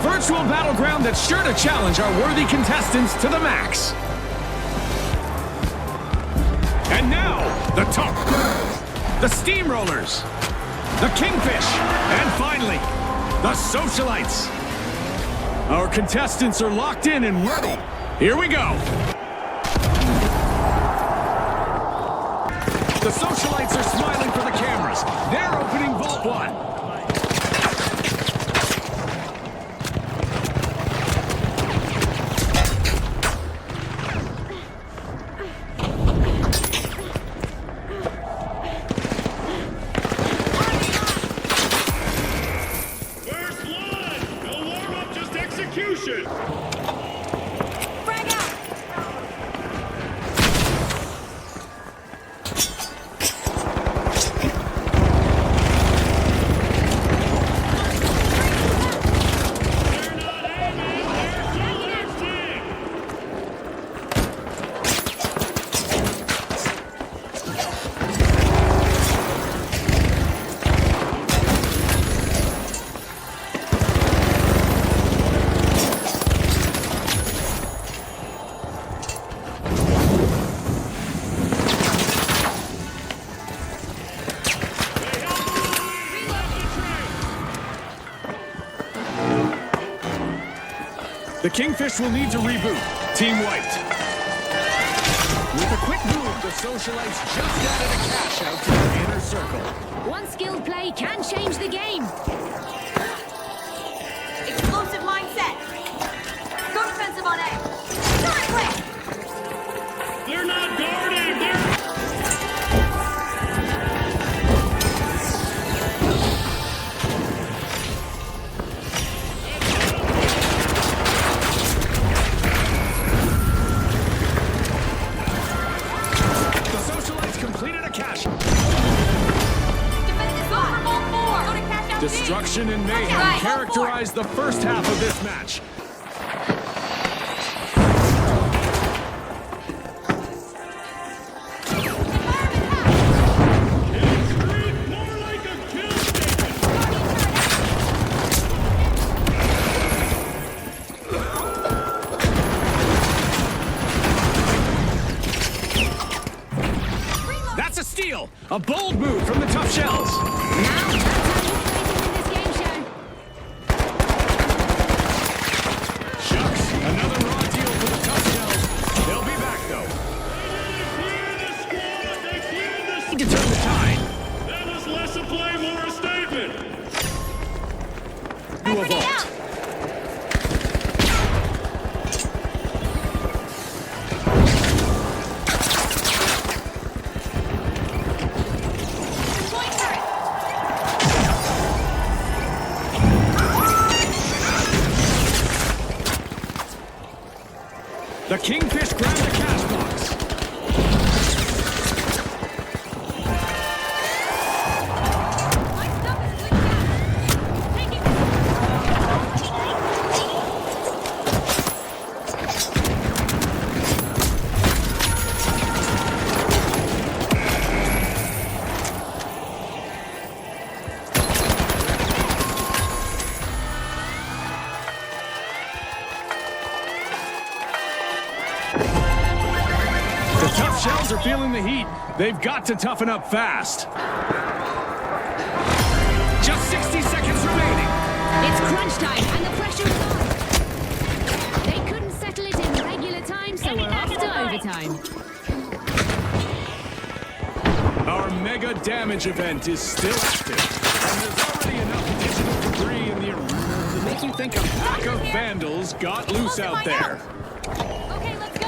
virtual battleground that's sure to challenge our worthy contestants to the max. And now, the top, the Steamrollers, the Kingfish, and finally, the Socialites. Our contestants are locked in and ready. Here we go. The Socialites are smiling for the cameras. They're opening Vault 1. The Kingfish will need to reboot. Team wiped. With a quick move, the Socialites just added a cash out to their inner circle. One skilled play can change the game. Explosive mindset. Go defensive on A. Turn quick. They're not guarding. They're... Destruction and mayhem characterize the first half of this match. That's a steal! A bold move from the Tough Shells. The Kingfish grabbed the cash box. Tough Shells are feeling the heat. They've got to toughen up fast. Just 60 seconds remaining. It's crunch time, and the pressure is on. They couldn't settle it in regular time, so we're off to overtime. Our mega damage event is still active, and there's already enough digital debris in the arena to make you think a pack of vandals got loose out there. Okay, let's go.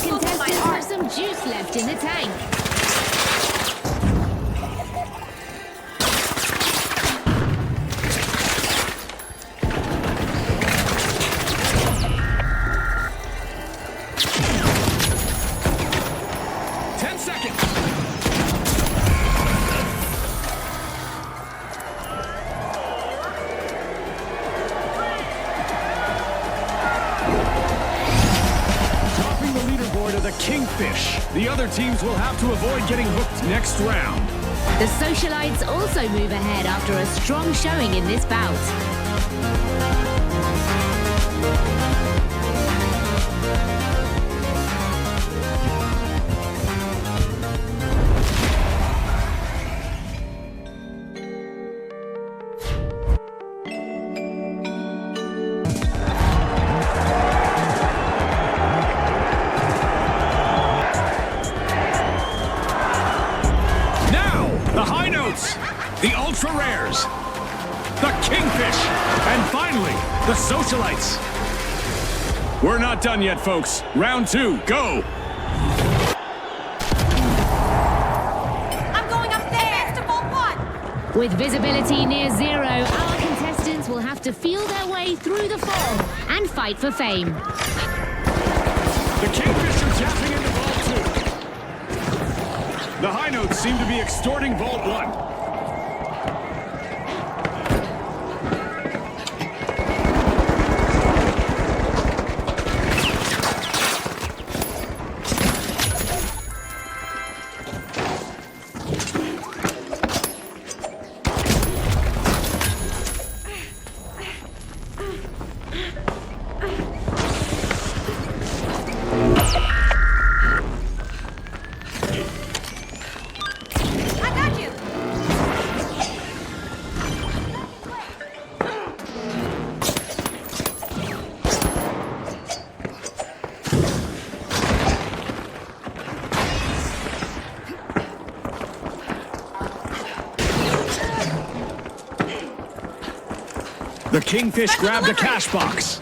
contestants have some juice left in the tank. Kingfish. The other teams will have to avoid getting hooked next round. The Socialites also move ahead after a strong showing in this bout. The Ultra Rares, the Kingfish, and finally, the Socialites. We're not done yet, folks. Round 2, go! I'm going upstairs to Vault 1! With visibility near zero, our contestants will have to feel their way through the fog and fight for fame. The Kingfish are tapping into Vault 2. The High Notes seem to be extorting Vault 1. The Kingfish grabbed a cash box.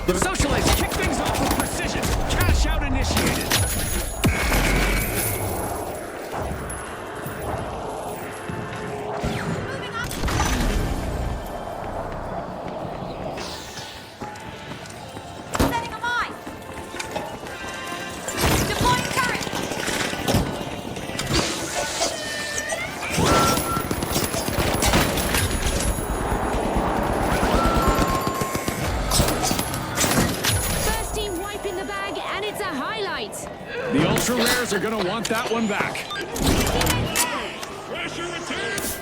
The Socialites kick things off with precision. Cash out initiated. The Ultra Rares are gonna want that one back. Pressure returns.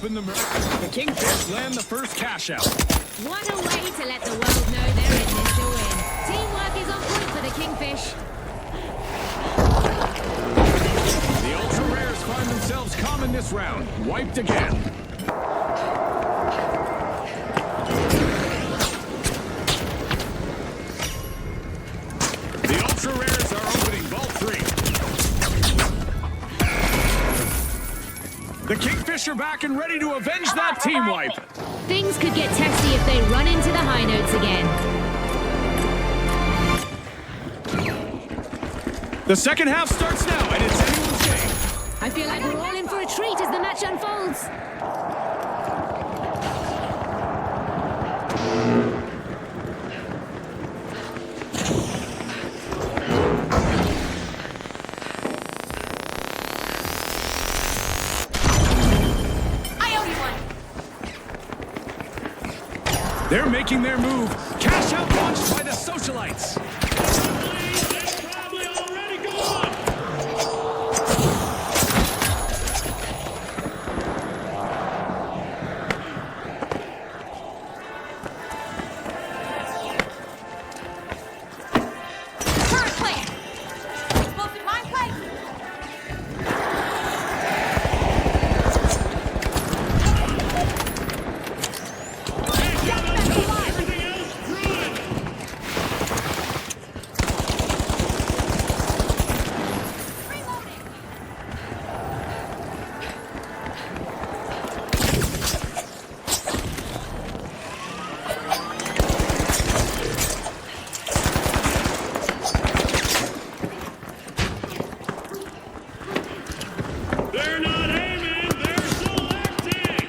The Kingfish land the first cash out. What a way to let the world know they're in this to win. Teamwork is on point for the Kingfish. The Ultra Rares find themselves calm in this round. Wiped again. The Ultra Rares are opening Vault 3. The Kingfish are back and ready to avenge that team wipe. Things could get testy if they run into the High Notes again. The second half starts now, and it's anyone's game. I feel like we're all in for a treat as the match unfolds. They're making their move. Cash out launched by the socialites. They're probably already gone. Turret plate! Explosive mine plate! Everything else ruined. Reloading! They're not aiming, they're selecting.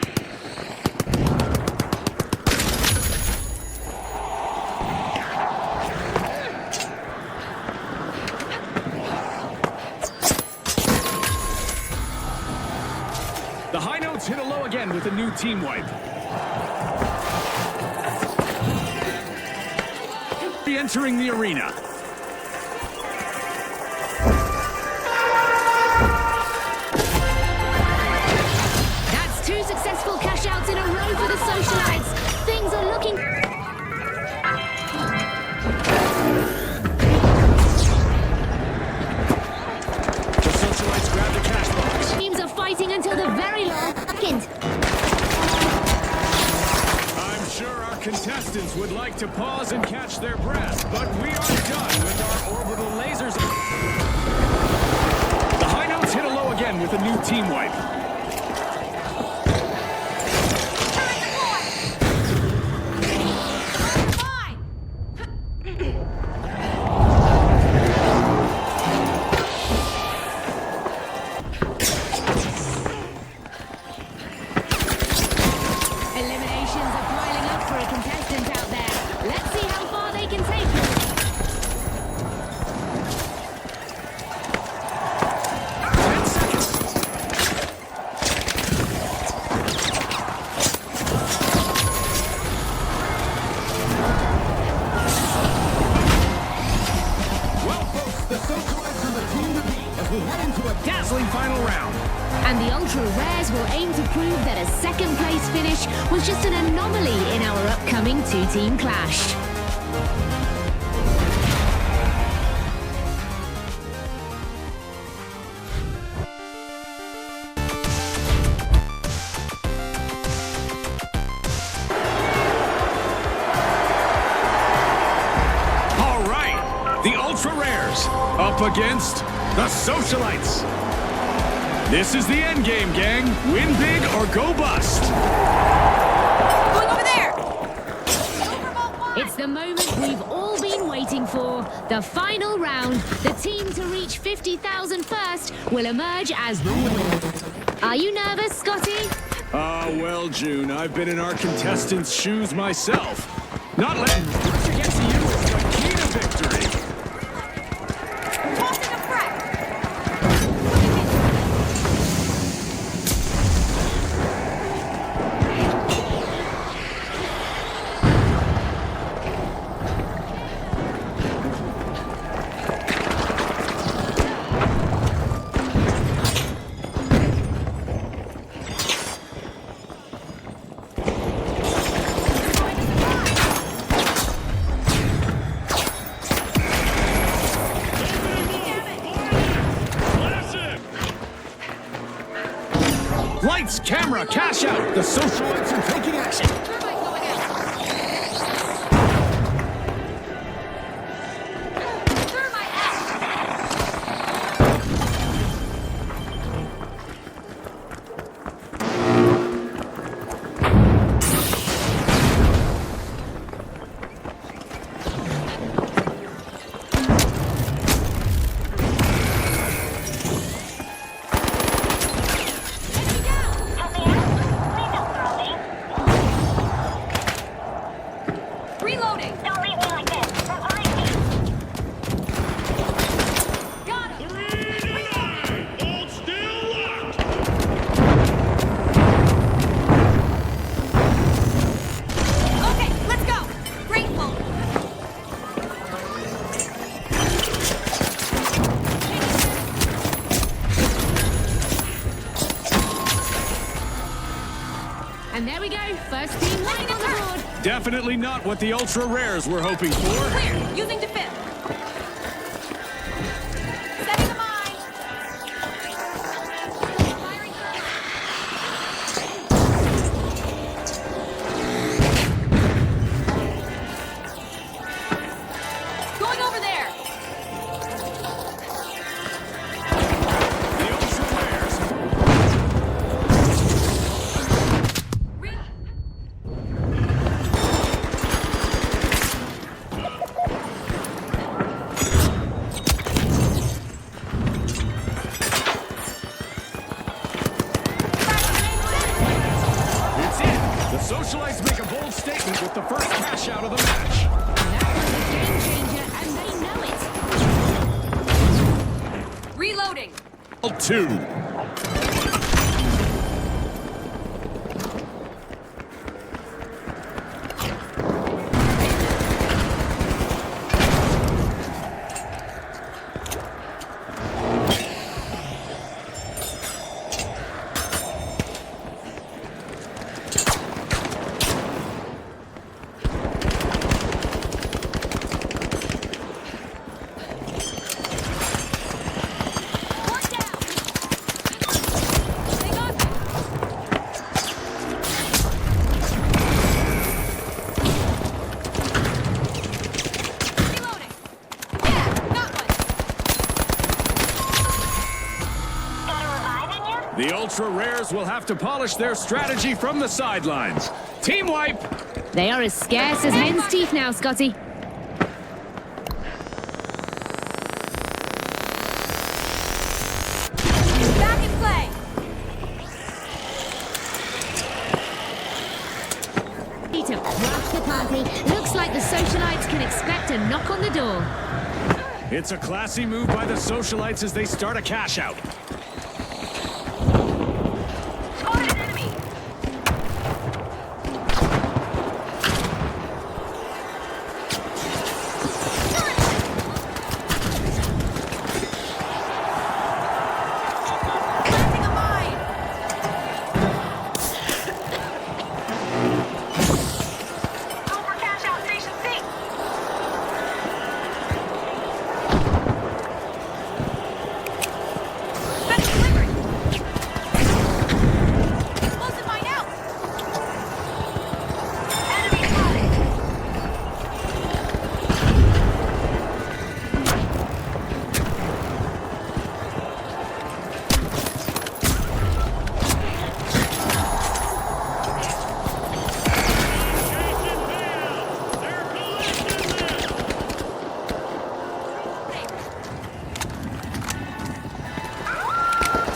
The high notes hit a low again with a new team wipe. Re-entering the arena. That's two successful cash outs in a row for the socialites. Things are looking. The socialites grab the cash box. Teams are fighting until the very last second. I'm sure our contestants would like to pause and catch their breath, but we are done with our orbital lasers. The high notes hit a low again with a new team wipe. Turret deployed! Mine! Eliminations are piling up for a contestant out there. Let's see how far they can take it. 10 seconds. Well, folks, the socialites are the team to beat as we head into a dazzling final round. And the Ultra Rares will aim to prove that a second place finish was just an anomaly in our upcoming two-team clash. All right, the Ultra Rares up against the socialites. This is the end game, gang. Win big or go bust. Going over there! Overvolt 1! It's the moment we've all been waiting for. The final round. The team to reach 50,000 first will emerge as the winner. Are you nervous, Scotty? Well, June, I've been in our contestants' shoes myself. Not letting pressure get to you is the key to victory. Tossing a frag! Classic. Lights, camera, cash out. The socialites are taking action. Thermite going out! Thermite out! Enemy down! Please don't throw me. And there we go. First team winning on the board. Definitely not what the ultra rares were hoping for. Clear. Using defense. Setting a mine. Firing grenade. Going over there. The ultra rares. It's in. The socialites make a bold statement with the first cash out of the match. That was a game changer, and they know it. Reloading. 2. One down. They got me. Reloading. Yeah, got one. The ultra rares will have to polish their strategy from the sidelines. Team wipe. They are as scarce as hen's teeth now, Scotty. Back in play. To crash the party, looks like the socialites can expect a knock on the door. It's a classy move by the socialites as they start a cash out. Spotted an enemy. Planting a mine. Go for cash out station C. That's delivered. Explosive mine out. Enemy spotted. Jason Bale. They're collecting them.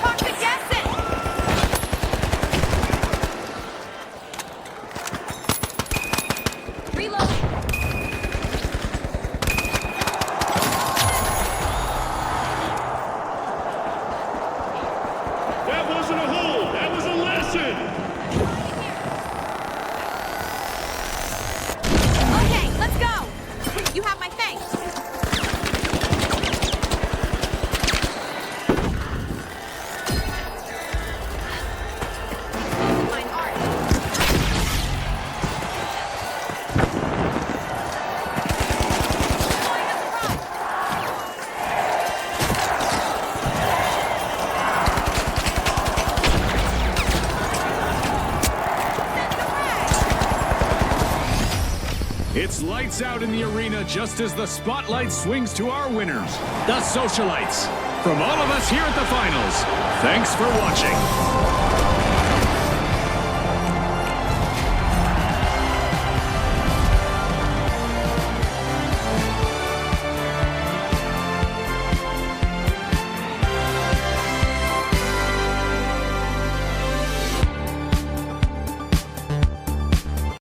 Toxic gas it. Reload. That wasn't a hold. That was a lesson. Okay, let's go. You have my thanks. Mine art. Going as a rock. Send the frag. It's lights out in the arena just as the spotlight swings to our winners, the socialites. From all of us here at the finals, thanks for watching.